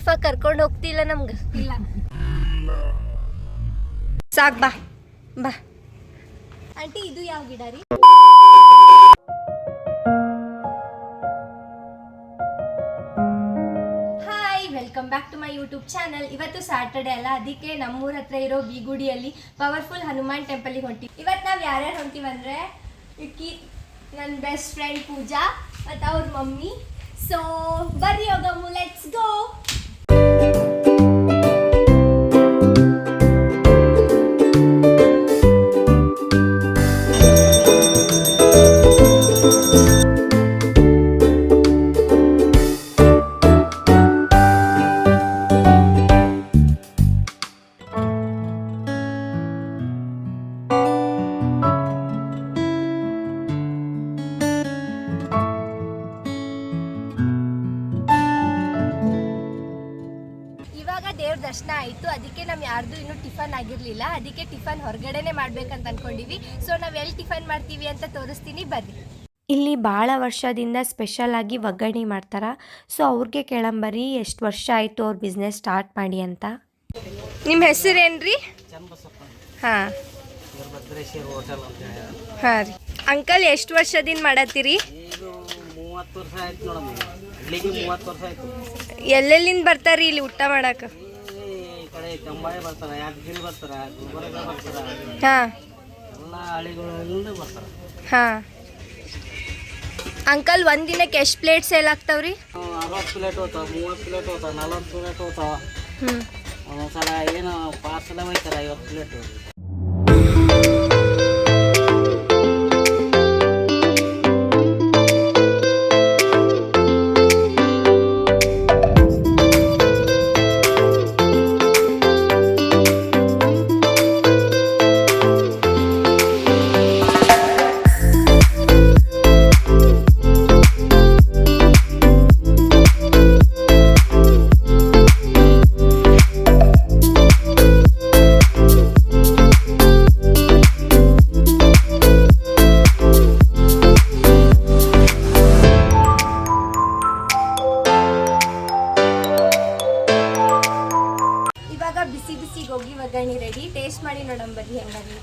ಸೇಫಾಗಿ ಕರ್ಕೊಂಡು ಹೋಗ್ತಿಲ್ಲ ನಮ್ಗೆ. ಇಲ್ಲ ಸಾಕು ಬಾ ಬಾ. ಆಂಟಿ ಇದು ಯಾವ ಗಿಡ ರೀ? Hi, welcome back to my YouTube channel. ಇವತ್ತು ಸ್ಯಾಟರ್ಡೆ ಅಲ್ಲ, ಅದಕ್ಕೆ ನಮ್ಮೂರ ಹತ್ರ ಇರೋ ಬಿಗುಡಿಯಲ್ಲಿ ಪವರ್ಫುಲ್ ಹನುಮಾನ್ ಟೆಂಪಲ್ಗೆ ಹೊಂಟಿವಿ. ಇವತ್ತು ನಾವು ಯಾರ್ಯಾರು ಹೊಂಟಿವಂದ್ರೆ ಇಕ್ಕಿ ನನ್ನ ಬೆಸ್ಟ್ ಫ್ರೆಂಡ್ ಪೂಜಾ ಮತ್ತು ಅವ್ರ ಮಮ್ಮಿ. ಸೊ ಬರ್ರಿ ಹೋಗಮ್ಮು, ಲೆಟ್ಸ್ ಗೋ. ದೇವ್ರ ದರ್ಶನ ಆಯಿತು. ಅದಕ್ಕೆ ನಾವು ಯಾರ್ದು ಇನ್ನೂ ಟಿಫನ್ ಆಗಿರಲಿಲ್ಲ. ಅದಕ್ಕೆ ಟಿಫನ್ ಹೊರಗಡೆನೆ ಮಾಡ್ಬೇಕಂತ ಅಂದ್ಕೊಂಡಿವಿ. ಸೊ ನಾವು ಎಲ್ಲಿ ಟಿಫನ್ ಮಾಡ್ತೀವಿ ಅಂತ ತೋರಿಸ್ತೀನಿ, ಬರ್ರಿ. ಇಲ್ಲಿ ಭಾಳ ವರ್ಷದಿಂದ ಸ್ಪೆಷಲ್ ಆಗಿ ಒಗ್ಗರಣೆ ಮಾಡ್ತಾರೆ. ಸೊ ಅವ್ರಿಗೆ ಕೇಳಂಬರಿ ಎಷ್ಟು ವರ್ಷ ಆಯಿತು ಅವ್ರ ಬಿಸ್ನೆಸ್ ಸ್ಟಾರ್ಟ್ ಮಾಡಿ ಅಂತ. ನಿಮ್ಮ ಹೆಸರೇನ್ರಿ? ಹಾಂ ಹಾಂ ರೀ. ಅಂಕಲ್ ಎಷ್ಟು ವರ್ಷದಿಂದ ಮಾಡತ್ತೀರಿ? ಎಲ್ಲೆಲ್ಲಿಂದ ಬರ್ತಾರ್ರಿ ಇಲ್ಲಿ ಊಟ ಮಾಡಕ್ಕೆ? ಹಾಂ ಹಾಂ. ಅಂಕಲ್ ಒಂದು ದಿನಕ್ಕೆ ಎಷ್ಟು ಪ್ಲೇಟ್ ಸೇಲ್ ಆಗ್ತಾವ್ರಿ? 60 ಪ್ಲೇಟ್ ಹೋಗ್ತಾವ, 30 ಪ್ಲೇಟ್ ಹೋಗ್ತಾವ, 40 ಪ್ಲೇಟ್ ಹೋಗ್ತಾವ. ಒಂದೊಂದ್ಸಲ ಏನು ಪಾರ್ಸಲ್ ಹೋಯ್ತಾರ 50 ಪ್ಲೇಟ್. ಬಿಸಿ ಬಿಸಿ ಗೋಗಿ ಒಗ್ಗರಣೆ ರೆಡಿ. ಟೇಸ್ಟ್ ಮಾಡಿ ನೋಡೋಣ ಬರ್ರಿ ಹೆಂಗಾಗಿ.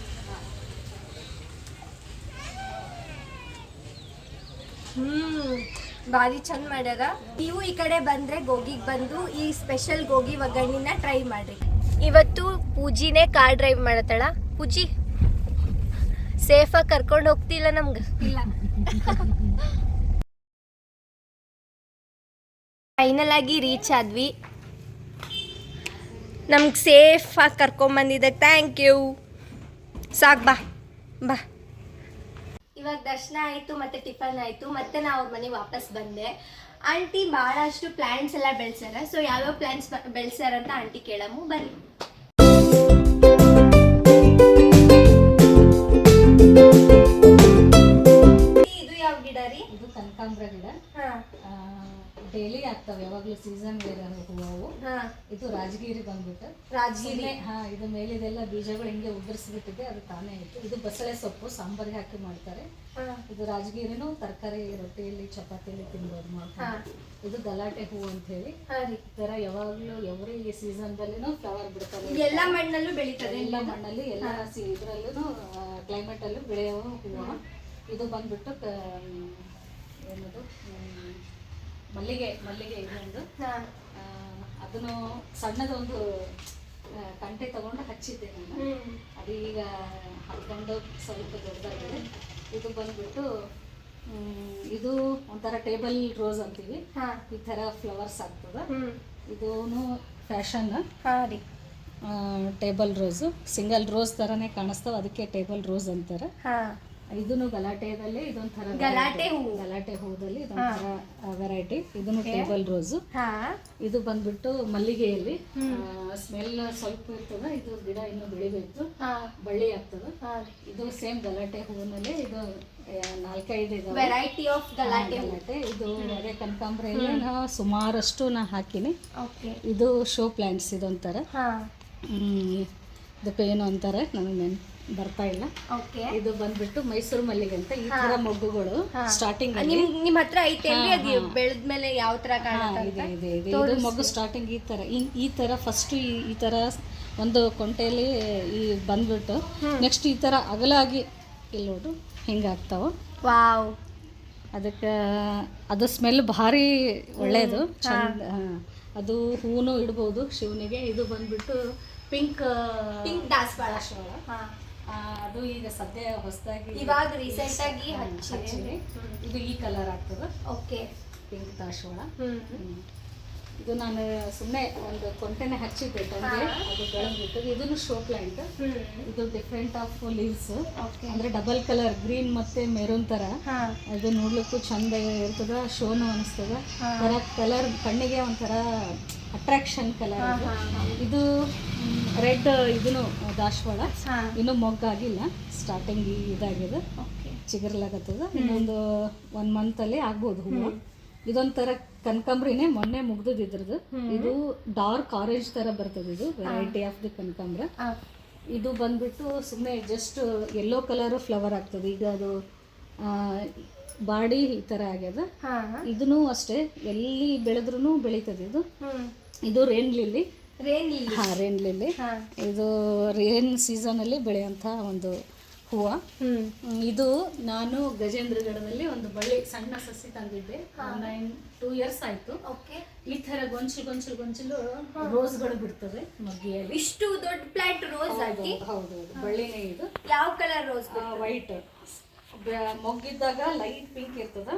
ಭಾರಿ ಚಂದ ಮಾಡ್ಯಾರ. ನೀವು ಈ ಕಡೆ ಬಂದ್ರೆ ಗೋಗಿಗೆ ಬಂದು ಈ ಸ್ಪೆಷಲ್ ಗೋಗಿ ಒಗ್ಗರಣೆನ ಟ್ರೈ ಮಾಡ್ರಿ. ಇವತ್ತು ಪೂಜಿನೇ ಕಾರ್ ಡ್ರೈವ್ ಮಾಡತ್ತಳ. ಪೂಜಿ ಸೇಫಾಗಿ ಕರ್ಕೊಂಡು ಹೋಗ್ತಿಲ್ಲ ನಮ್ಗೆ? ಇಲ್ಲ. ಫೈನಲ್ ಆಗಿ ರೀಚ್ ಆದ್ವಿ. ನಮ್ಗೆ ಸೇಫಾಗಿ ಕರ್ಕೊಂಬಂದಿದ್ದಕ್ಕೆ ಥ್ಯಾಂಕ್ ಯು. ಸಾಕು ಬಾ ಬಾ. ಇವಾಗ ದರ್ಶನ ಆಯಿತು, ಮತ್ತೆ ಟಿಫನ್ ಆಯಿತು, ಮತ್ತೆ ನಾ ಅವ್ರ ಮನೆಗೆ ವಾಪಸ್ ಬಂದೆ. ಆಂಟಿ ಭಾಳಷ್ಟು ಪ್ಲ್ಯಾಂಟ್ಸ್ ಎಲ್ಲ ಬೆಳೆಸ್ಯಾರ. ಸೊ ಯಾವ್ಯಾವ ಪ್ಲ್ಯಾಂಟ್ಸ್ ಬೆಳೆಸ್ಯಾರ ಅಂತ ಆಂಟಿ ಕೇಳಮ್ಮು ಬರ್ರಿ. ಇದು ಯಾವ ಗಿಡ ರೀ? ಇದು ಕನಕಾಂಬರ ಗಿಡ. ಡೈಲಿ ಆಗ್ತಾವೆ, ಯಾವಾಗಲೂ ಸೀಸನ್ ಬೇರೆ ಹೂವು. ಇದು ರಾಜಗಿರಿ ಬಂದ್ಬಿಟ್ಟು ರಾಜಗಿರಿ. ಇದು ಮೇಲಿದೆಲ್ಲ ಬೀಜಗಳು ಹಿಂಗೆ ಉದುರಿಸ್ಬಿಟ್ಟಿದೆ, ಅದು ತಾನೇ ಇತ್ತು. ಇದು ಬಸಳೆ ಸೊಪ್ಪು ಸಾಂಬಾರಿಗೆ ಹಾಕಿ ಮಾಡ್ತಾರೆ. ಇದು ರಾಜಗಿರಿನೂ ತರಕಾರಿ ರೊಟ್ಟಿಯಲ್ಲಿ ಚಪಾತಿಯಲ್ಲಿ ತಿನ್ಬೋದು ಮಾಡ್ತಾರೆ. ಇದು ಗಲಾಟೆ ಹೂವು ಅಂತ ಹೇಳಿ ಈ ತರ ಯಾವಾಗಲೂ ಎವ್ರಿ ಸೀಸನ್ದಲ್ಲಿನೂ ಫ್ಲವರ್ ಬಿಡ್ತಾರೆ. ಎಲ್ಲ ಮಣ್ಣಲ್ಲೂ ಬೆಳೀತದೆ. ಎಲ್ಲ ಮಣ್ಣಲ್ಲಿ ಎಲ್ಲ ಇದರಲ್ಲೂ ಕ್ಲೈಮೇಟ್ ಅಲ್ಲೂ ಬೆಳೆಯೋ ಹೂವು. ಇದು ಬಂದ್ಬಿಟ್ಟು ಏನದು ಮಲ್ಲಿಗೆ ಇದೊಂದು. ಅದನ್ನು ಸಣ್ಣದೊಂದು ಕಂಟೆ ತಗೊಂಡು ಹಚ್ಚಿದ್ದೆ ನಾನು. ಅದೀಗ ಹಾಕೊಂಡು ಸ್ವಲ್ಪ ದೊಡ್ಡದಾಗಿದೆ. ಇದು ಬಂದ್ಬಿಟ್ಟು ಇದು ಒಂಥರ ಟೇಬಲ್ ರೋಸ್ ಅಂತೀವಿ. ಈ ಥರ ಫ್ಲವರ್ಸ್ ಆಗ್ತದೆ. ಇದೂ fashion. Table rose single rose ಥರನೇ ಕಾಣಿಸ್ತಾವೆ, ಅದಕ್ಕೆ ಟೇಬಲ್ ರೋಸ್ ಅಂತಾರೆ. ಇದನ್ನು ಗಲಾಟೆದಲ್ಲಿ ಇದೊಂಥರ ಗಲಾಟೆ ಹೂದಲ್ಲಿ ಇದೊಂಥರ ವೆರೈಟಿ. ಇದನ್ನು ಟೇಬಲ್ ರೋಸು. ಇದು ಬಂದ್ಬಿಟ್ಟು ಮಲ್ಲಿಗೆಯಲ್ಲಿ ಸ್ಮೆಲ್ ಸ್ವಲ್ಪ ಇರ್ತದೆ. ಇದು ಗಿಡ ಇನ್ನು ಬೆಳಿಬೇಕು, ಬಳ್ಳಿ ಆಗ್ತದೆ. ಇದು ಸೇಮ್ ಗಲಾಟೆ ಹೂವಿನಲ್ಲಿ ಇದು 4-5 ವೆರೈಟಿ ಆಫ್ ಗಲಾಟೆ. ಇದು ಅದೇ ಕನಕಾಂಬರ ಸುಮಾರಷ್ಟು ನಾ ಹಾಕಿನಿ. ಇದು ಶೋ ಪ್ಲಾಂಟ್ಸ್. ಇದೊಂಥರ ಇದಕ್ಕೆ ಏನು ಅಂತಾರೆ ನನಗೆ ಬರ್ತಾ ಇಲ್ಲ. ಓಕೆ. ಇದು ಬಂದ್ಬಿಟ್ಟು ಮೈಸೂರು ಮಲ್ಲಿಗೆ ಅಂತ ಈ ತರ ಮೊಗ್ಗುಗಳು ಸ್ಟಾರ್ಟಿಂಗ್ ನಿಮ್ ಹತ್ರ ಐತೇನ್ರಿ ಅದು ಬೆಳೆದ್ಮೇಲೆ ಯಾವ ತರ ಕಾಣುತ್ತೆ? ಇದೆ ಇದು ಮೊಗ್ಗು ಸ್ಟಾರ್ಟಿಂಗ್ ಈ ತರ ಫಸ್ಟ್ ಈ ತರ ಒಂದು ಕೊಂಟೆಯಲ್ಲಿ ಈ ಬಂದ್ಬಿಟ್ಟು ನೆಕ್ಸ್ಟ್ ಈ ತರ ಅಗಲಾಗಿ ಇಲ್ಲಿ ನೋಡು ಹಿಂಗಾಗ್ತಾವ. ವಾವ್. ಅದಕ್ಕೆ ಅದು ಸ್ಮೆಲ್ ಭಾರಿ ಒಳ್ಳೆಯದು, ಚಂದ. ಅದು ಹೂನು ಇಡ್ಬೋದು ಶಿವನಿಗೆ. ಇದು ಬಂದ್ಬಿಟ್ಟು ಪಿಂಕ್ ದಾಸವಾಳ. ಅದು ಈಗ ಸದ್ಯ ಹೊಸದಾಗಿ ಇವಾಗ ರೀಸೆಂಟ್ ಆಗಿ ಹಚ್ಚಿದೆ. ಇದು ಈ ಕಲರ್ ಆಗ್ತದೆ. ಓಕೆ. ಪಿಂಕ್ ದಾಸವಾಳ. ಇದು ನಾನು ಸುಮ್ಮನೆ ಒಂದು ಕೊಂಟೆನೆ ಹಚ್ಚಿದ್ದೆ ತಂದೆ, ಅದು ಬೆಳೆದ್ಬಿಟ್ಟು. ಇದನ್ನು ಶೋ ಪ್ಲಾಂಟ್. ಇದು ಡಿಫ್ರೆಂಟ್ ಆಫ್ ಲೀವ್ಸ್, ಅಂದ್ರೆ ಡಬಲ್ ಕಲರ್ ಗ್ರೀನ್ ಮತ್ತೆ ಮೆರೂನ್ ತರ. ಅದು ನೋಡ್ಲಿಕ್ಕೂ ಚಂದ ಇರ್ತದ, ಶೋನು ಅನಿಸ್ತದ. ತರ ಕಲರ್ ಕಣ್ಣಿಗೆ ಒಂಥರ ಅಟ್ರಾಕ್ಷನ್ ಕಲರ್. ಇದು ರೆಡ್, ಇದನ್ನು ದಾಸವಾಳ. ಇನ್ನೂ ಮೊಗ್ಗಾಗಿಲ್ಲ, ಸ್ಟಾರ್ಟಿಂಗ್ ಇದಾಗಿದೆ, ಚಿಗುರ್ಲಾಗತ್ತದ. ಇನ್ನೊಂದು 1 ಮಂತಲ್ಲಿ ಆಗ್ಬೋದು ಹೂವು. ಇದೊಂಥರ ಕನಕಾಂಬ್ರಿನೇ, ಮೊನ್ನೆ ಮುಗ್ದಿದ್ರದ್ದು. ಇದು ಡಾರ್ಕ್ ಆರೆಂಜ್ ತರ ಬರ್ತದೆ. ಇದು ವೆರೈಟಿ ಆಫ್ ದಿ ಕನಕಾಂಬ್ರ. ಇದು ಬಂದ್ಬಿಟ್ಟು ಸುಮ್ಮನೆ ಜಸ್ಟ್ ಯೆಲ್ಲೋ ಕಲರ್ ಫ್ಲವರ್ ಆಗ್ತದೆ. ಈಗ ಅದು ಬಾಡಿ ಈ ತರ ಆಗ್ಯದ. ಇದನ್ನು ಅಷ್ಟೇ, ಎಲ್ಲಿ ಬೆಳೆದ್ರೂ ಬೆಳೀತದೆ ಇದು. ಇದು ರೇನ್ ಲಿಲ್ಲಿ. Rain lily. ಇದು ರೇನ್ ಸೀಸನ್ ಅಲ್ಲಿ ಬೆಳೆಯುವಂಥ ಒಂದು ಹೂವ. ಇದು ನಾನು ಗಜೇಂದ್ರಗಢದಲ್ಲಿ ಒಂದು ಬಳ್ಳಿ ಸಣ್ಣ ಸಸಿ ತಂದಿದ್ದೆ. 2 years ಆಯ್ತು. ಈ ತರ ಗೊಂಚಲು ರೋಸ್ಗಳು ಬಿಡ್ತದೆ ಮಗ್ಗಿಯಲ್ಲಿ. ಇಷ್ಟು ದೊಡ್ಡ ಪ್ಲಾಂಟ್ ರೋಸ್ ಆಗಿ. ಹೌದು, ಬಳ್ಳಿನೇ ಇದು. ಯಾವ ಕಲರ್ ರೋಸ್? ವೈಟ್. ಮೊಗ್ಗಿದ್ದಾಗ ಲೈಟ್ ಪಿಂಕ್ ಇರ್ತದ.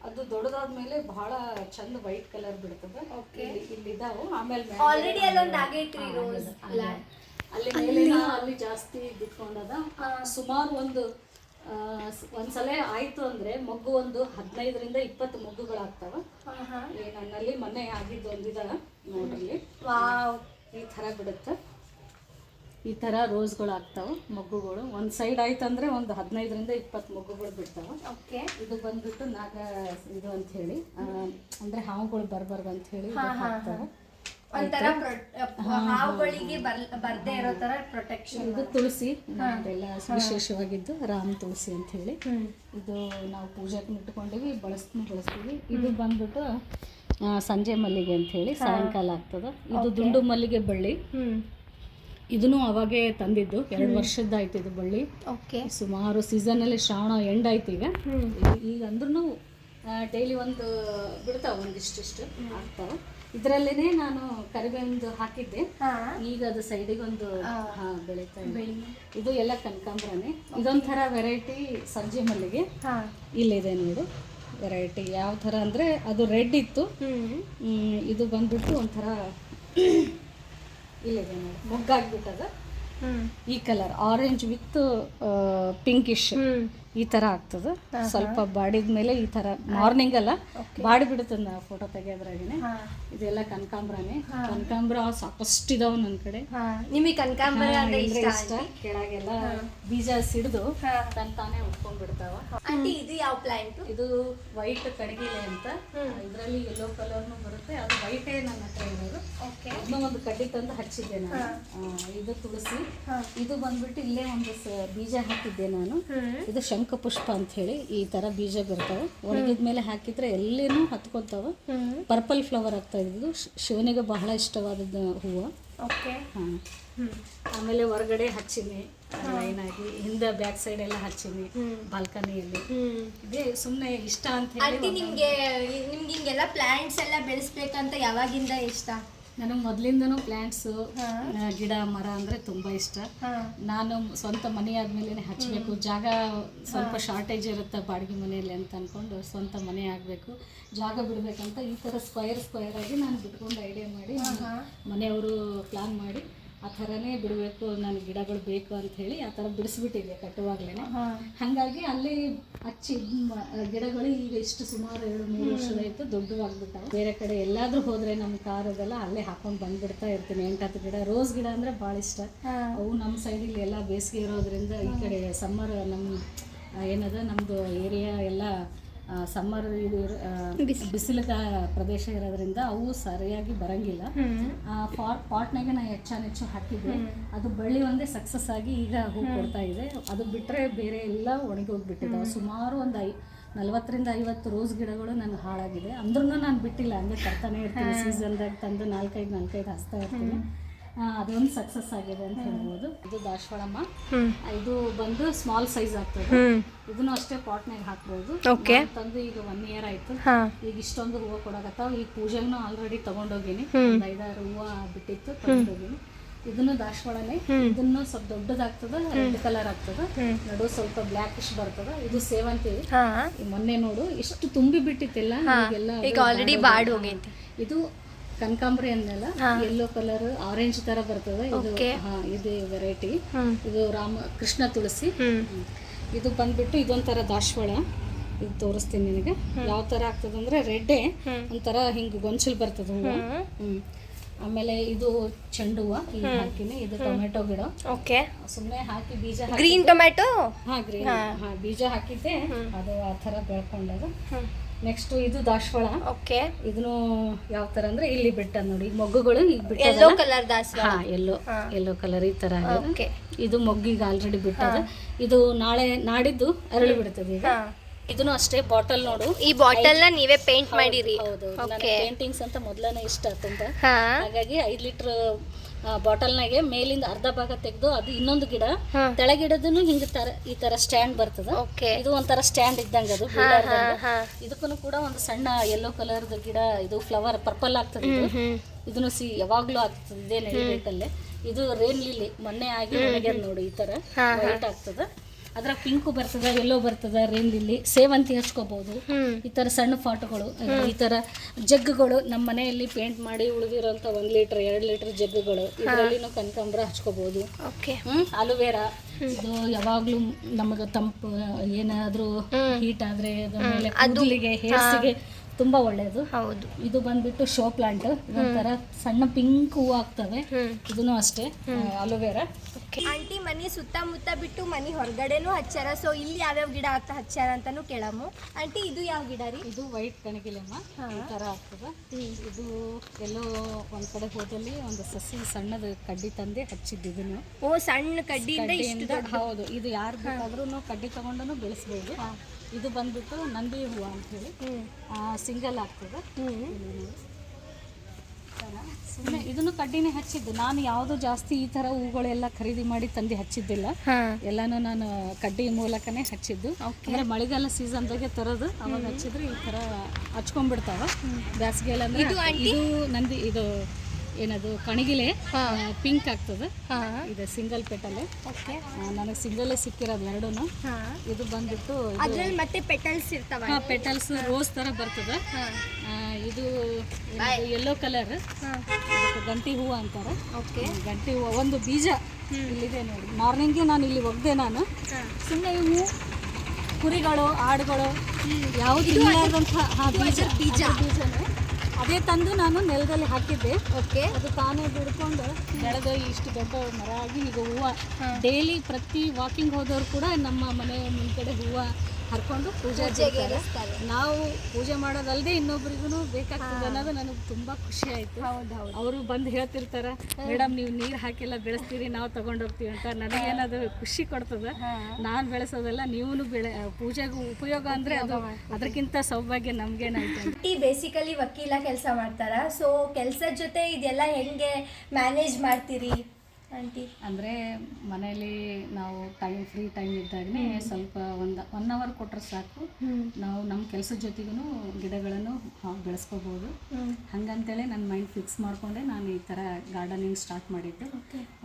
ಅದು ದೊಡ್ಡದಾದ್ಮೇಲೆ ಬಹಳ ಚಂದ ವೈಟ್ ಕಲರ್ ಬಿಡ್ತದೆ. ಇಲ್ಲಿದ್ದಾವು. ಆಮೇಲೆ ಆಲ್ರೆಡಿ ಅಲ್ಲೊಂದು ಆಗೈತ್ರಿ ರೋಸ್. ಅಲ್ಲಿ ಜಾಸ್ತಿ ಬಿಟ್ಕೊಂಡದ. ಸುಮಾರು ಒಂದ್ಸಲ ಆಯ್ತು ಅಂದ್ರೆ ಮೊಗ್ಗು ಒಂದು 15ರಿಂದ 20 ಮೊಗ್ಗುಗಳಾಗ್ತಾವ. ನನ್ನಲ್ಲಿ ಮೊನ್ನೆ ಆಗಿದ್ದು ಒಂದಿದ ನೋಡ್ರಿ. ಈ ತರ ಬಿಡುತ್ತೆ. ಈ ತರ ರೋಸ್ಗಳು ಆಗ್ತಾವ ಮೊಗ್ಗುಗಳು. ಒಂದ್ ಸೈಡ್ ಆಯ್ತಂದ್ರೆ ಒಂದು 15ರಿಂದ 20 ಮೊಗ್ಗುಗಳು ಬಿಡ್ತಾವ. ಇದು ಬಂದ್ಬಿಟ್ಟು ಇದು ಅಂತ ಹೇಳಿ, ಅಂದ್ರೆ ಹಾವುಗಳು ಬರ್ಬಾರ್ದು ಅಂತ ಹೇಳಿ ಹಾಕ್ತಾವ. ಒಂಥರ ಹಾವುಗಳಿಗೆ ಬರ್ದೇ ಇರೋ ತರ ಪ್ರೊಟೆಕ್ಷನ್. ಇದು ತುಳಸಿ, ಅದೆಲ್ಲ ವಿಶೇಷವಾಗಿದ್ದು ರಾಮ್ ತುಳಸಿ ಅಂತ ಹೇಳಿ. ಇದು ನಾವು ಪೂಜೆಗೆ ಇಟ್ಕೊಂಡಿವಿ, ಬಳಸ್ತೀವಿ. ಇದು ಬಂದ್ಬಿಟ್ಟು ಸಂಜೆ ಮಲ್ಲಿಗೆ ಅಂತ ಹೇಳಿ, ಸಾಯಂಕಾಲ ಆಗ್ತದ. ಇದು ದುಂಡು ಮಲ್ಲಿಗೆ ಬಳ್ಳಿ. ಇದನ್ನು ಅವಾಗೇ ತಂದಿದ್ದು, 2 ವರ್ಷದ್ದಾಯ್ತು ಇದು ಬಳ್ಳಿ. ಸುಮಾರು ಸೀಸನಲ್ಲಿ ಶ್ರಾವಣ ಎಂಡ್ ಆಯ್ತು ಈಗ ಅಂದ್ರೂ ಡೈಲಿ ಒಂದು ಬಿಡ್ತಾವ, ಒಂದಿಷ್ಟು ಆಗ್ತಾವ. ಇದರಲ್ಲೇನೆ ನಾನು ಕರಿಬೇವಿಂದು ಹಾಕಿದ್ದೆ. ಈಗ ಅದು ಸೈಡಿಗೆ ಒಂದು ಬೆಳೀತಾ ಇದೆ. ಇದು ಎಲ್ಲ ಕನಕಾಂಬ್ರನೇ. ಇದೊಂಥರ ವೆರೈಟಿ ಸಂಜೆ ಮಲ್ಲಿಗೆ. ಇಲ್ಲಿದೆ ನೋಡು ವೆರೈಟಿ. ಯಾವ ಥರ ಅಂದರೆ ಅದು ರೆಡ್ ಇತ್ತು, ಇದು ಬಂದ್ಬಿಟ್ಟು ಒಂಥರ ಇಲ್ಲಿದೆ ನೋಡಿ, ಮೊಗ್ಗಾಗ್ಬಿಟ್ಟದ. ಈ ಕಲರ್ ಆರೆಂಜ್ ವಿತ್ ಪಿಂಕಿಶ್ ಈ ತರ ಆಗ್ತದೆ. ಸ್ವಲ್ಪ ಬಾಡಿದ ಮೇಲೆ ಈ ತರ ಮಾರ್ನಿಂಗ್ ಅಲ್ಲ ಬಾಡಿ ಬಿಡುತ್ತದೆ. ನಾವು ಫೋಟೋ ತೆಗೆಯೋದ್ರಾಗೇನೆ. ಇದೆಲ್ಲ ಕನಕಾಂಬ್ರನೇ. ಕನಕಾಂಬ್ರ ಸಾಕಷ್ಟು ಇದಾವ ನನ್ನ ಕಡೆ. ನಿಮಗೆ ಕನಕಾಂಬರ ಅಂದ್ರೆ ಇಷ್ಟ? ಕೆಳಗೆಲ್ಲ ಬೀಜ ಸಿಡಿದು ತಾನೇ ಉಟ್ಕೊಂಡ್ಬಿಡ್ತಾವ. ಇದು ಯಾವ ಪ್ಲಾಂಟ್? ಇದು ವೈಟ್ ಕಡಗಿಲೆ ಅಂತ. ಇದರಲ್ಲಿ ಯೆಲ್ಲೋ ಕಲರ್ನು ಬರುತ್ತೆ. ಅದು ವೈಟೇ ನನ್ನ ಹತ್ರ ಇರೋದು. ಇನ್ನೂ ಒಂದು ಕಡ್ಡಿ ತಂದು ಹಚ್ಚಿದ್ದೆ ನಾನು. ಇದು ತುಳಸಿ. ಇದು ಬಂದ್ಬಿಟ್ಟು ಇಲ್ಲೇ ಒಂದು ಬೀಜ ಹಾಕಿದ್ದೆ ನಾನು. ಇದು ಶಂಖಪುಷ್ಪ ಅಂತ ಹೇಳಿ ಈ ತರ ಬೀಜ ಬರ್ತಾವೆ. ಒಣಗಿದ್ಮೇಲೆ ಹಾಕಿದ್ರೆ ಎಲ್ಲಿನೂ ಹತ್ಕೊತಾವ. ಪರ್ಪಲ್ ಫ್ಲವರ್ ಆಗ್ತಾ ಇದ್ದು ಶಿವನಿಗೆ ಬಹಳ ಇಷ್ಟವಾದ ಹೂವು. ಆಮೇಲೆ ಹೊರಗಡೆ ಹಚ್ಚಿನಿ ಲೈನ್ ಆಗಿ, ಹಿಂದೆ ಬ್ಯಾಕ್ ಸೈಡ್ ಎಲ್ಲ ಹಚ್ಚಿನಿ ಬಾಲ್ಕನಿಯಲ್ಲಿ. ಇದೇ ಸುಮ್ಮನೆ ಇಷ್ಟ ಅಂತ ಹೇಳಿ. ನಿಮ್ಗೆ ಹಿಂಗೆಲ್ಲ ಪ್ಲಾಂಟ್ಸ್ ಎಲ್ಲ ಬೆಳೆಸ್ಬೇಕಂತ ಯಾವಾಗಿಂದ ಇಷ್ಟ? ನನಗೆ ಮೊದಲಿಂದನೂ ಪ್ಲ್ಯಾಂಟ್ಸು, ಗಿಡ ಮರ ಅಂದರೆ ತುಂಬ ಇಷ್ಟ. ನಾನು ಸ್ವಂತ ಮನೆ ಆದಮೇಲೆ ಹಚ್ಚಬೇಕು. ಜಾಗ ಸ್ವಲ್ಪ ಶಾರ್ಟೇಜ್ ಇರುತ್ತೆ ಬಾಡಿಗೆ ಮನೆಯಲ್ಲಿ ಅಂತ ಅಂದ್ಕೊಂಡು ಸ್ವಂತ ಮನೆ ಆಗಬೇಕು, ಜಾಗ ಬಿಡಬೇಕಂತ ಈ ಥರ ಸ್ಕ್ವಯರ್ ಆಗಿ ನಾನು ಬಿಟ್ಕೊಂಡು ಐಡಿಯಾ ಮಾಡಿ ಮನೆಯವರು ಪ್ಲ್ಯಾನ್ ಮಾಡಿ ಆ ಥರನೇ ಬಿಡಬೇಕು, ನನಗೆ ಗಿಡಗಳು ಬೇಕು ಅಂಥೇಳಿ ಆ ಥರ ಬಿಡಿಸ್ಬಿಟ್ಟಿದೆ ಕಟ್ಟುವಾಗಲೇ. ಹಾಗಾಗಿ ಅಲ್ಲಿ ಹಚ್ಚಿ ಗಿಡಗಳು ಈಗ ಇಷ್ಟು ಸುಮಾರು 2-3 ವರ್ಷದಾಯಿತು, ದೊಡ್ಡವಾಗ್ಬಿಟ್ಟಾವೆ. ಬೇರೆ ಕಡೆ ಎಲ್ಲಾದರೂ ಹೋದರೆ ನಮ್ಮ ಕಾರದೆಲ್ಲ ಅಲ್ಲೇ ಹಾಕೊಂಡು ಬಂದುಬಿಡ್ತಾ ಇರ್ತೀನಿ. 8-10 ಗಿಡ. ರೋಸ್ ಗಿಡ ಅಂದರೆ ಭಾಳ ಇಷ್ಟ. ಅವು ನಮ್ಮ ಸೈಡಲ್ಲಿ ಎಲ್ಲ ಬೇಸಿಗೆ ಇರೋದ್ರಿಂದ ಈ ಕಡೆ ಸಮ್ಮರ್ ನಮ್ಮ ಏನದ ನಮ್ಮದು ಏರಿಯಾ ಎಲ್ಲ ಸಮ್ಮರ್ ಇದು ಬಿಸಿಲಿನ ಪ್ರದೇಶ ಇರೋದ್ರಿಂದ ಅವು ಸರಿಯಾಗಿ ಬರಂಗಿಲ್ಲ. ಪಾಟ್ನಾಗೆ ನಾನು ಹೆಚ್ಚು ಹಾಕಿದ್ದೆ, ಅದು ಬಳ್ಳಿ ಒಂದೇ ಸಕ್ಸಸ್ ಆಗಿ ಈಗ ಹೂ ಕೊಡ್ತಾ ಇದೆ. ಅದು ಬಿಟ್ಟರೆ ಬೇರೆ ಎಲ್ಲ ಒಣಗಿ ಹೋಗ್ಬಿಟ್ಟಿದ್ದಾವೆ. ಸುಮಾರು ಒಂದು 40ರಿಂದ 50 ರೋಸ್ ಗಿಡಗಳು ನನಗೆ ಹಾಳಾಗಿದೆ. ಅಂದ್ರೂ ನಾನು ಬಿಟ್ಟಿಲ್ಲ, ಹಂಗೆ ತರ್ತಾನೆ ಇರ್ತೀನಿ. ಸೀಸನ್ದಾಗ ತಂದು 4-5 ಹಚ್ತಾ ಇರ್ತೀನಿ. ಅದೊಂದು ಸಕ್ಸಸ್ ಆಗಿದೆ ಅಂತ ಹೇಳ್ಬೋದು. ಇದು ದಾಸವಾಳಮ್ಮ, ಇದು ಬಂದು ಸ್ಮಾಲ್ ಸೈಜ್ ಆಗ್ತದೆ. ಇದನ್ನು ಅಷ್ಟೇ ಪಾಟ್ನಾಗ ಹಾಕ್ಬೋದು. ತಂದು ಈಗ 1 ಇಯರ್ ಆಯ್ತು. ಈಗ ಇಷ್ಟೊಂದು ಹೂವು ಕೊಡಕತ್ತಾವ. ಈಗ ಪೂಜೆಗೂ ಆಲ್ರೆಡಿ ತಗೊಂಡೋಗೀನಿ. 5-6 ಹೂವು ಬಿಟ್ಟಿತ್ತು, ತಗೊಂಡೋಗೀನಿ. ಇದನ್ನು ದಾಸವಾಳನೆ. ಇದನ್ನು ಸ್ವಲ್ಪ ದೊಡ್ಡದಾಗ್ತದ, ರೆಡ್ ಕಲರ್ ಆಗ್ತದ, ನಡು ಸ್ವಲ್ಪ ಬ್ಲ್ಯಾಕಿಶ್ ಬರ್ತದ. ಇದು ಸೇವಂತಿ. ಮೊನ್ನೆ ನೋಡು ಇಷ್ಟು ತುಂಬಿ ಬಿಟ್ಟಿತ್ತೆಲ್ಲ, ಈಗ ಆಲ್ರೆಡಿ ಬಾಡ್ ಹೋಗೈತಿ. ಇದು ಕನಕಾಂಬರಿ ಅನ್ನೆಲ್ಲ ಯೆಲ್ಲೋ ಕಲರ್ ಆರೆಂಜ್ ತರ ಬರ್ತದೆ. ಇದು ಇದು ವೆರೈಟಿ. ಇದು ಕೃಷ್ಣ ತುಳಸಿ. ಇದು ಬಂದ್ಬಿಟ್ಟು ಇದೊಂಥರ ದಾಸವಾಳ. ಇದು ತೋರಿಸ್ತೀನಿ ನಿನಗೆ ಯಾವ ತರ ಆಗ್ತದೆ ಅಂದ್ರೆ ರೆಡ್ಡೆ ಒಂಥರ ಹಿಂಗೆ ಗೊಂಚಲು ಬರ್ತದೆ ಹೂವು. ಆಮೇಲೆ ಇದು ಚೆಂಡು ಹೂವು ಈಗ ಹಾಕಿನಿ. ಇದು ಟೊಮೆಟೊ ಗಿಡ. ಸುಮ್ಮನೆ ಹಾಕಿ ಬೀಜ, ಗ್ರೀನ್ ಟೊಮೆಟೊ. ಗ್ರೀನ್ ಬೀಜ ಹಾಕಿದ್ದೆ, ಅದು ಆ ಥರ ಬೆಳ್ಕೊಂಡದು. ನೆಕ್ಸ್ಟ್ ಇದು ದಾಸವಾಳ. ಇದನ್ನು ಯಾವ ತರ ಅಂದ್ರೆ ಇಲ್ಲಿ ಬಿಟ್ಟ ನೋಡಿ ಮೊಗ್ಗುಗಳು. ಈಗ ಬಿಟ್ಟ ಯೆಲ್ಲೋ ಕಲರ್ ದಾಸವಾಳ. ಯೆಲ್ಲೋ ಕಲರ್ ಈ ತರ ಆಗಿದೆ. ಇದು ಮೊಗ್ಗಿಗೆ ಆಲ್ರೆಡಿ ಬಿಟ್ಟದ. ಇದು ನಾಡಿದ್ದು ಅರಳಿ ಬಿಡ್ತದೆ. ಈಗ ಇದನ್ನು ಅಷ್ಟೇ ಬಾಟಲ್ ನೋಡು. ಈ ಬಾಟಲ್ ನ ನೀವೇ ಪೇಂಟ್ ಮಾಡಿರಿ? ಹೌದು, ಪೇಂಟಿಂಗ್ಸ್ ಅಂತ ಮೊದಲನೇ ಇಷ್ಟ ತುಂಬಾ. ಹಾಗಾಗಿ 5 ಲೀಟರ್ ಬಾಟಲ್ನಾಗೆ ಮೇಲಿಂದ ಅರ್ಧ ಭಾಗ ತೆಗೆದು ಅದು ಇನ್ನೊಂದು ಗಿಡ, ತೆಳಗಿಡದನ್ನು ಹಿಂಗ ಈ ತರ ಸ್ಟ್ಯಾಂಡ್ ಬರ್ತದ. ಇದು ಒಂಥರ ಸ್ಟ್ಯಾಂಡ್ ಇದ್ದಂಗ. ಅದು ಇದಕ್ಕೂ ಕೂಡ ಒಂದು ಸಣ್ಣ ಯೆಲ್ಲೋ ಕಲರ್ ಗಿಡ, ಇದು ಫ್ಲವರ್ ಪರ್ಪಲ್ ಆಗ್ತದೆ. ಇದನ್ನು ಯಾವಾಗ್ಲೂ ಆಗ್ತದೆ ಇದೇ ನೆಲಿಬೇಕಲ್ಲೇ. ಇದು ರೇನ್ ಲಿಲ್ಲಿ ಮೊನ್ನೆ ಆಗಿ ಒಣಗ್ಯದ ನೋಡಿ. ಈ ತರ ವೈಟ್ ಆಗ್ತದ. ಅದ್ರ ಪಿಂಕು ಬರ್ತದ, ಯೆಲ್ಲೋ ಬರ್ತದ, ರೇನ್ ಲಿಲ್ಲಿ. ಸೇವಂತಿ ಹಚ್ಕೋಬಹುದು. ಈ ತರ ಸಣ್ಣ ಫಾಟುಗಳು, ಈ ತರ ಜಗ್ಗುಗಳು ನಮ್ಮ ಮನೆಯಲ್ಲಿ ಪೇಂಟ್ ಮಾಡಿ ಉಳಿದಿರೋಂಥ 1 ಲೀಟರ್ 2 ಲೀಟರ್ ಜಗ್ಗುಗಳು. ಇದರಲ್ಲಿನೂ ಕನಕಾಂಬರ ಹಚ್ಕೋಬಹುದು. ಅಲೋವೆರಾ, ಇದು ಯಾವಾಗ್ಲೂ ನಮಗೆ ತಂಪು ಏನಾದ್ರೂ ಹೀಟ್ ಆದ್ರೆ ಮೇಲೆ ಕೂದಲಿಗೆ, ಹೇರ್ಸ್ಗೆ ತುಂಬಾ ಒಳ್ಳೇದು. ಹೌದು. ಇದು ಬಂದ್ಬಿಟ್ಟು ಶೋ ಪ್ಲಾಂಟ್. ಇದೊಂಥರ ಸಣ್ಣ ಪಿಂಕ್ ಹೂವು ಆಗ್ತವೆ. ಇದನ್ನು ಅಷ್ಟೇ ಅಲೋವೆರಾ. ಆಂಟಿ ಮನಿ ಸುತ್ತಮುತ್ತ ಬಿಟ್ಟು ಮನಿ ಹೊರಗಡೆನೂ ಹಚ್ಚಾರ. ಸೊ ಇಲ್ಲಿ ಯಾವ್ಯಾವ ಗಿಡ ಹಚ್ಚಾರ ಅಂತಾನು ಕೇಳಮು. ಆಂಟಿ ಇದು ಯಾವ ಗಿಡ ರೀ? ಇದು ವೈಟ್ ಕಣಗಿಲೆಮ್ಮ. ಈ ತರ ಆಗ್ತದ. ಇದು ಎಲ್ಲೋ ಒಂದ್ ಕಡೆ ಹೋದಲ್ಲಿ ಒಂದು ಸಸಿ ಸಣ್ಣದ ಕಡ್ಡಿ ತಂದೆ ಹಚ್ಚಿದ್ದು. ಇದನ್ನು ಸಣ್ಣ ಕಡ್ಡಿಯಿಂದ ಹೌದು. ಇದು ಯಾರು ಬೇಕಾದ್ರೂ ಕಡ್ಡಿ ತಗೊಂಡು ಬೆಳೆಸ್ಬೋದು. ಇದು ಬಂದ್ಬಿಟ್ಟು ನಂದಿ ಹೂವು ಅಂತ ಹೇಳಿ ಸಿಂಗಲ್ ಆಗ್ತದೆ. ಸುಮ್ಮನೆ ಇದನ್ನು ಕಡ್ಡಿನೇ ಹಚ್ಚಿದ್ದು. ನಾನು ಯಾವುದು ಜಾಸ್ತಿ ಈ ತರ ಹೂಗಳೆಲ್ಲ ಖರೀದಿ ಮಾಡಿ ತಂದು ಹಚ್ಚಿದ್ದಿಲ್ಲ. ಎಲ್ಲಾನು ನಾನು ಕಡ್ಡಿ ಮೂಲಕನೇ ಹಚ್ಚಿದ್ದು. ಅಂದ್ರೆ ಮಳೆಗಾಲ ಸೀಸನ್ದಾಗೆ ತರೋದು, ಅವಾಗ ಹಚ್ಚಿದ್ರೆ ಈ ತರ ಹಚ್ಕೊಂಡ್ಬಿಡ್ತಾವ. ಬೇಸಿಗೆಲ್ಲ ಅಂದ್ರೆ ಇದು ನಂದಿ, ಇದು ಏನದು ಕಣಗಿಲೆ ಪಿಂಕ್ ಆಗ್ತದೆ. ಇದು ಸಿಂಗಲ್ ಪೆಟಲ್. ನನಗೆ ಸಿಂಗಲ್ಲೇ ಸಿಕ್ಕಿರೋದು ಎರಡೂನು. ಇದು ಬಂದ್ಬಿಟ್ಟು ಮತ್ತೆ ಪೆಟಲ್ಸ್ ಇರ್ತಾವ. ಪೆಟಲ್ಸ್ ರೋಸ್ ತರ ಬರ್ತದೆ. ಇದು ಯೆಲ್ಲೋ ಕಲರ್, ಗಂಟಿ ಹೂವು ಅಂತಾರೆ. ಗಂಟಿ ಹೂವು ಒಂದು ಬೀಜ ಇಲ್ಲಿದೆ ನೋಡಿ. ಮಾರ್ನಿಂಗ್ಗೆ ನಾನು ಇಲ್ಲಿ ಒಗ್ದೆ. ನಾನು ಸುಮ್ಮನೆ ಇವು ಕುರಿಗಳು, ಆಡುಗಳು ಯಾವುದು ಇಲ್ಲದಂತಹ ಬೀಜನೇ ಅದೇ ತಂದು ನಾನು ನೆಲದಲ್ಲಿ ಹಾಕಿದ್ದೆ. ಅದು ತಾನೇ ಬಿಡ್ಕೊಂಡು ಬೆಳೆದು ಇಷ್ಟು ದೊಡ್ಡ ಮರ ಆಗಿ ಈಗ ಹೂವು ಡೈಲಿ ಪ್ರತಿ ವಾಕಿಂಗ್ ಹೋದವರು ಕೂಡ ನಮ್ಮ ಮನೆ ಮುಂದ್ಗಡೆ ಹೂವು ಹರ್ಕೊಂಡು ಪೂಜೆಗೆ ನಾವು ಪೂಜೆ ಮಾಡೋದಲ್ಲದೆ ಇನ್ನೊಬ್ರಿಗೂ ಬೇಕಾಗ್ತದೆ ಅನ್ನೋದು ನನಗೆ ತುಂಬ ಖುಷಿ ಆಯಿತು. ಅವರು ಬಂದು ಹೇಳ್ತಿರ್ತಾರೆ, ಮೇಡಮ್ ನೀವು ನೀರು ಹಾಕಿಲ್ಲ ಬೆಳೆಸ್ತೀರಿ, ನಾವು ತಗೊಂಡೋಗ್ತೀವಿ ಅಂತ. ನನಗೇನದು ಖುಷಿ ಕೊಡ್ತದೆ. ನಾನು ಬೆಳೆಸೋದಲ್ಲ, ನೀವು ಪೂಜೆಗೂ ಉಪಯೋಗ ಅಂದರೆ ಅದು ಅದಕ್ಕಿಂತ ಸೌಭಾಗ್ಯ ನಮಗೇನಾಯ್ತು. ಬೇಸಿಕಲಿ ವಕೀಲ ಕೆಲಸ ಮಾಡ್ತಾರ. ಸೊ ಕೆಲಸದ ಜೊತೆ ಇದೆಲ್ಲ ಹೆಂಗೆ ಮ್ಯಾನೇಜ್ ಮಾಡ್ತೀರಿ ಆಂಟಿ? ಅಂದರೆ ಮನೇಲಿ ನಾವು ಫ್ರೀ ಟೈಮ್ ಇದ್ದಾಗಲೇ ಸ್ವಲ್ಪ 1 ಅವರ್ ಕೊಟ್ಟರೆ ಸಾಕು. ನಾವು ನಮ್ಮ ಕೆಲಸದ ಜೊತೆಗೂ ಗಿಡಗಳನ್ನು ಬೆಳೆಸ್ಕೋಬೋದು. ಹಾಗಂತೇಳಿ ನನ್ನ ಮೈಂಡ್ ಫಿಕ್ಸ್ ಮಾಡಿಕೊಂಡೆ ನಾನು ಈ ಥರ ಗಾರ್ಡನಿಂಗ್ ಸ್ಟಾರ್ಟ್ ಮಾಡಿದ್ದು.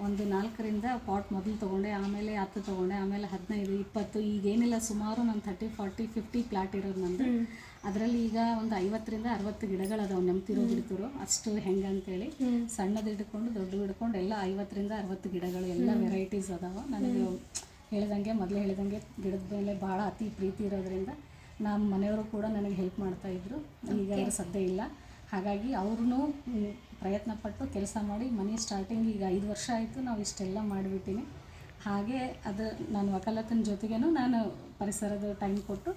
ಒಂದು 4ರಿಂದ ಪಾಟ್ ಮೊದಲು ತೊಗೊಂಡೆ, ಆಮೇಲೆ 10 ತೊಗೊಂಡೆ, ಆಮೇಲೆ 15, 20. ಈಗೇನಿಲ್ಲ, ಸುಮಾರು ನಾನು 30, 40, 50 ಪ್ಲಾಟ್ ಇರೋದು ನಂದು. ಅದರಲ್ಲಿ ಈಗ ಒಂದು 50ರಿಂದ 60 ಗಿಡಗಳದಾವೆ. ನೆಮ್ತಿರೋ ಬಿಡ್ತಿರೋ ಅಷ್ಟು ಹೆಂಗಂತೇಳಿ ಸಣ್ಣದು ಹಿಡ್ಕೊಂಡು ದೊಡ್ಡ ಹಿಡ್ಕೊಂಡು ಎಲ್ಲ 50ರಿಂದ 60 ಗಿಡಗಳು ಎಲ್ಲ ವೆರೈಟೀಸ್ ಅದಾವೆ. ನನಗೆ ಮೊದಲೇ ಹೇಳಿದಂಗೆ ಗಿಡದ ಮೇಲೆ ಭಾಳ ಅತಿ ಪ್ರೀತಿ ಇರೋದ್ರಿಂದ ನಮ್ಮ ಮನೆಯವರು ಕೂಡ ನನಗೆ ಹೆಲ್ಪ್ ಮಾಡ್ತಾಯಿದ್ರು. ಈಗ ಅವರು ಸದ್ಯ ಇಲ್ಲ. ಹಾಗಾಗಿ ಅವ್ರೂ ಪ್ರಯತ್ನಪಟ್ಟು ಕೆಲಸ ಮಾಡಿ ಮನೆ ಸ್ಟಾರ್ಟಿಂಗ್ ಈಗ 5 ವರ್ಷ ಆಯಿತು ನಾವು ಇಷ್ಟೆಲ್ಲ ಮಾಡಿಬಿಟ್ಟಿನಿ. ಹಾಗೆ ಅದು ನಾನು ವಕಾಲತನ ಜೊತೆಗೇನು ನಾನು ಪರಿಸರದ ಟೈಮ್ ಕೊಟ್ಟು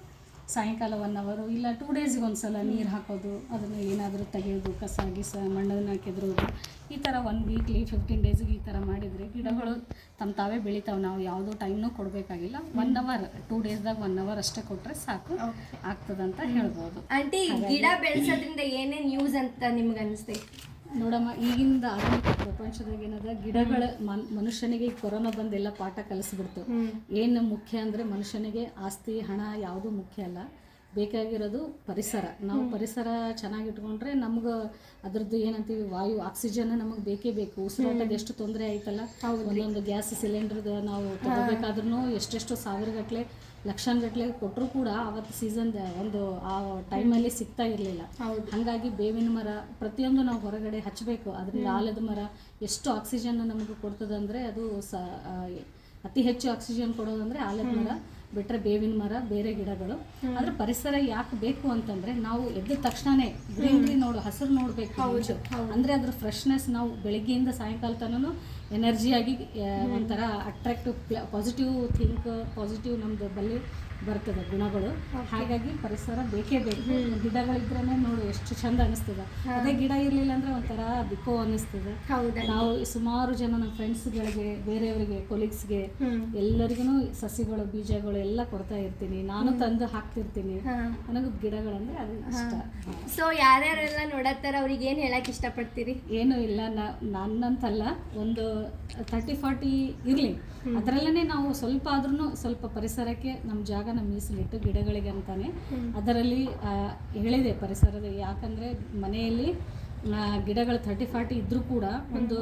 ಸಾಯಂಕಾಲ 1 ಅವರು ಇಲ್ಲ 2 ಡೇಸ್ಗೆ ಒಂದ್ಸಲ ನೀರು ಹಾಕೋದು, ಅದನ್ನು ಏನಾದರೂ ತೆಗೆಯೋದು, ಕಸ ಗಿಸ ಮಣ್ಣನ್ನು ಕೆದರೋದು, ಈ ಥರ 1 ವೀಕ್ಲಿ 15 ಡೇಸ್ಗೆ ಈ ಥರ ಮಾಡಿದರೆ ಗಿಡಗಳು ತಮ್ಮ ತಾವೇ ಬೆಳಿತಾವೆ. ನಾವು ಯಾವುದೋ ಟೈಮ್ನೂ ಕೊಡಬೇಕಾಗಿಲ್ಲ. 1 ಅವರ್ 2 ಡೇಸ್ದಾಗ 1 ಅವರ್ ಅಷ್ಟೇ ಕೊಟ್ಟರೆ ಸಾಕು, ಆಗ್ತದಂತ ಹೇಳ್ಬೋದು. ಆಂಟಿ, ಗಿಡ ಬೆಳೆಸೋದ್ರಿಂದ ಏನೇನು ಯೂಸ್ ಅಂತ ನಿಮ್ಗೆ ಅನಿಸ್ತೈತಿ? ನೋಡಮ್ಮ, ಈಗಿಂದ ಆಧುನಿಕ ಪ್ರಪಂಚದಾಗ ಏನದ ಗಿಡಗಳ ಮನುಷ್ಯನಿಗೆ ಈ ಕೊರೋನಾ ಬಂದೆಲ್ಲ ಪಾಠ ಕಲಿಸ್ಬಿಡ್ತು. ಏನು ಮುಖ್ಯ ಅಂದರೆ ಮನುಷ್ಯನಿಗೆ ಆಸ್ತಿ ಹಣ ಯಾವುದೂ ಮುಖ್ಯ ಅಲ್ಲ, ಬೇಕಾಗಿರೋದು ಪರಿಸರ. ನಾವು ಪರಿಸರ ಚೆನ್ನಾಗಿಟ್ಕೊಂಡ್ರೆ ನಮ್ಗೆ ಅದ್ರದ್ದು ಏನಂತೀವಿ ವಾಯು ಆಕ್ಸಿಜನ್ ನಮಗೆ ಬೇಕೇ ಬೇಕು. ಉಸಿರಾಟದ ಎಷ್ಟು ತೊಂದರೆ ಆಯ್ತಲ್ಲ, ಒಂದೊಂದು ಗ್ಯಾಸ್ ಸಿಲಿಂಡರ್ದು ನಾವು ತಗೋಬೇಕಾದ್ರೂ ಎಷ್ಟೆಷ್ಟು ಸಾವಿರಗಟ್ಟಲೆ ಲಕ್ಷಾನುಗಟ್ಟಲೆ ಕೊಟ್ಟರು ಕೂಡ ಅವತ್ತು ಸೀಸನ್ ಒಂದು ಆ ಟೈಮಲ್ಲಿ ಸಿಗ್ತಾ ಇರಲಿಲ್ಲ. ಹಾಗಾಗಿ ಬೇವಿನ ಮರ ಪ್ರತಿಯೊಂದು ನಾವು ಹೊರಗಡೆ ಹಚ್ಚಬೇಕು. ಅದರಿಂದ ಆಲದ ಮರ ಎಷ್ಟು ಆಕ್ಸಿಜನ್ ನಮಗೆ ಕೊಡ್ತದಂದರೆ ಅದು ಅತಿ ಹೆಚ್ಚು ಆಕ್ಸಿಜನ್ ಕೊಡೋದಂದರೆ ಆಲದ ಮರ, ಬಿಟ್ಟರೆ ಬೇವಿನ ಮರ, ಬೇರೆ ಗಿಡಗಳು. ಆದರೆ ಪರಿಸರ ಯಾಕೆ ಬೇಕು ಅಂತಂದರೆ ನಾವು ಎದ್ದ ತಕ್ಷಣವೇ ಗ್ರೀನ್ರಿ ಹಸಿರು ನೋಡಬೇಕು. ಅಂದರೆ ಅದ್ರ ಫ್ರೆಶ್ನೆಸ್ ನಾವು ಬೆಳಗ್ಗೆಯಿಂದ ಸಾಯಂಕಾಲ ತನೂ ಎನರ್ಜಿಯಾಗಿ ಒಂಥರ ಅಟ್ರಾಕ್ಟಿವ್ ಪಾಸಿಟಿವ್ ಪಾಸಿಟಿವ್ ನಮ್ಮದು ಬಲ್ಲಿ ಬರ್ತದೆ ಗುಣಗಳು. ಹಾಗಾಗಿ ಪರಿಸರ ಬೇಕೇ ಬೇಕು. ಗಿಡಗಳಿದ್ರೇ ನೋಡು ಎಷ್ಟು ಚಂದ ಅನಿಸ್ತದೆ. ಅದೇ ಗಿಡ ಇರಲಿಲ್ಲ ಅಂದರೆ ಒಂಥರ ಬಿಕೋ ಅನ್ನಿಸ್ತದೆ. ನಾವು ಸುಮಾರು ಜನ ನಮ್ಮ ಫ್ರೆಂಡ್ಸ್ಗಳಿಗೆ, ಬೇರೆಯವರಿಗೆ, ಕೊಲೀಗ್ಸ್ಗೆ ಎಲ್ಲರಿಗೂ ಸಸಿಗಳು, ಬೀಜಗಳು ಎಲ್ಲ ಕೊಡ್ತಾ ಇರ್ತೀನಿ. ನಾನು ತಂದು ಹಾಕ್ತಿರ್ತೀನಿ. ನನಗೆ ಗಿಡಗಳಂದ್ರೆ ಅದು ಇಷ್ಟ. ಸೊ ಯಾರ್ಯಾರೆಲ್ಲ ನೋಡತ್ತಾರ ಅವ್ರಿಗೆ ಏನು ಹೇಳಕ್ಕೆ ಇಷ್ಟಪಡ್ತೀರಿ? ಏನೂ ಇಲ್ಲ, ನನ್ನಂತಲ್ಲ, ಒಂದು 30-40 ಇರಲಿ, ಅದರಲ್ಲೇ ನಾವು ಸ್ವಲ್ಪ ಆದ್ರೂ ಸ್ವಲ್ಪ ಪರಿಸರಕ್ಕೆ ನಮ್ಮ ಜಾಗ ಮೀಸಲಿಟ್ಟು ಗಿಡಗಳಿಗೆ ಅಂತಾನೆ ಅದರಲ್ಲಿ ಹೇಳಿದೆ ಪರಿಸರದ. ಯಾಕಂದರೆ ಮನೆಯಲ್ಲಿ ಗಿಡಗಳು 30-40 ಇದ್ರೂ ಕೂಡ ಒಂದು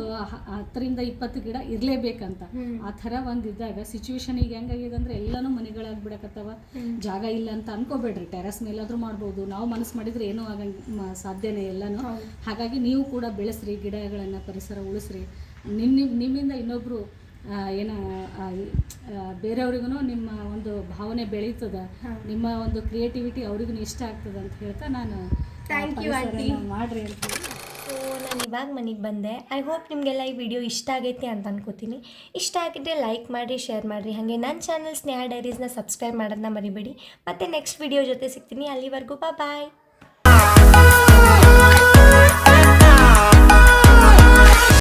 10-20 ಗಿಡ ಇರಲೇಬೇಕಂತ. ಆ ಥರ ಒಂದಿದ್ದಾಗ ಸಿಚುವೇಶನ್ ಈಗ ಹೆಂಗಾಗಿದೆ ಅಂದರೆ ಎಲ್ಲನೂ ಮನೆಗಳಾಗ್ಬಿಡಕತ್ತವ. ಜಾಗ ಇಲ್ಲ ಅಂತ ಅನ್ಕೋಬೇಡ್ರಿ, ಟೆರೆಸ್ ಮೇಲಾದರೂ ಮಾಡ್ಬೋದು. ನಾವು ಮನಸ್ಸು ಮಾಡಿದರೆ ಏನೂ ಸಾಧ್ಯನೇ ಎಲ್ಲನೂ. ಹಾಗಾಗಿ ನೀವು ಕೂಡ ಬೆಳೆಸ್ರಿ ಗಿಡಗಳನ್ನು, ಪರಿಸರ ಉಳಿಸ್ರಿ. ನಿಮ್ಮಿಂದ ಇನ್ನೊಬ್ಬರು ಬೇರೆಯವ್ರಿಗೂ ನಿಮ್ಮ ಒಂದು ಭಾವನೆ ಬೆಳೀತದೆ, ನಿಮ್ಮ ಒಂದು ಕ್ರಿಯೇಟಿವಿಟಿ ಅವ್ರಿಗೂ ಇಷ್ಟ ಆಗ್ತದೆ ಅಂತ ಹೇಳ್ತಾ ನಾನು ಥ್ಯಾಂಕ್ ಯು ಆಂಟಿ, ಮಾಡ್ರಿ ಅಂತ. ಸೊ ನಾನು ಇವಾಗ ಮನೆಗೆ ಬಂದೆ. ಐ ಹೋಪ್ ನಿಮಗೆಲ್ಲ ಈ ವಿಡಿಯೋ ಇಷ್ಟ ಆಗೈತೆ ಅಂತ ಅನ್ಕೋತೀನಿ. ಇಷ್ಟ ಆಗಿದ್ದರೆ ಲೈಕ್ ಮಾಡಿರಿ, ಶೇರ್ ಮಾಡಿರಿ. ಹಾಗೆ ನನ್ನ ಚಾನಲ್ ಸ್ನೇಹ ಡೈರೀಸ್ನ ಸಬ್ಸ್ಕ್ರೈಬ್ ಮಾಡೋದನ್ನ ಮರಿಬೇಡಿ. ಮತ್ತು ನೆಕ್ಸ್ಟ್ ವಿಡಿಯೋ ಜೊತೆ ಸಿಗ್ತೀನಿ. ಅಲ್ಲಿವರೆಗೂ ಬಾಯ್.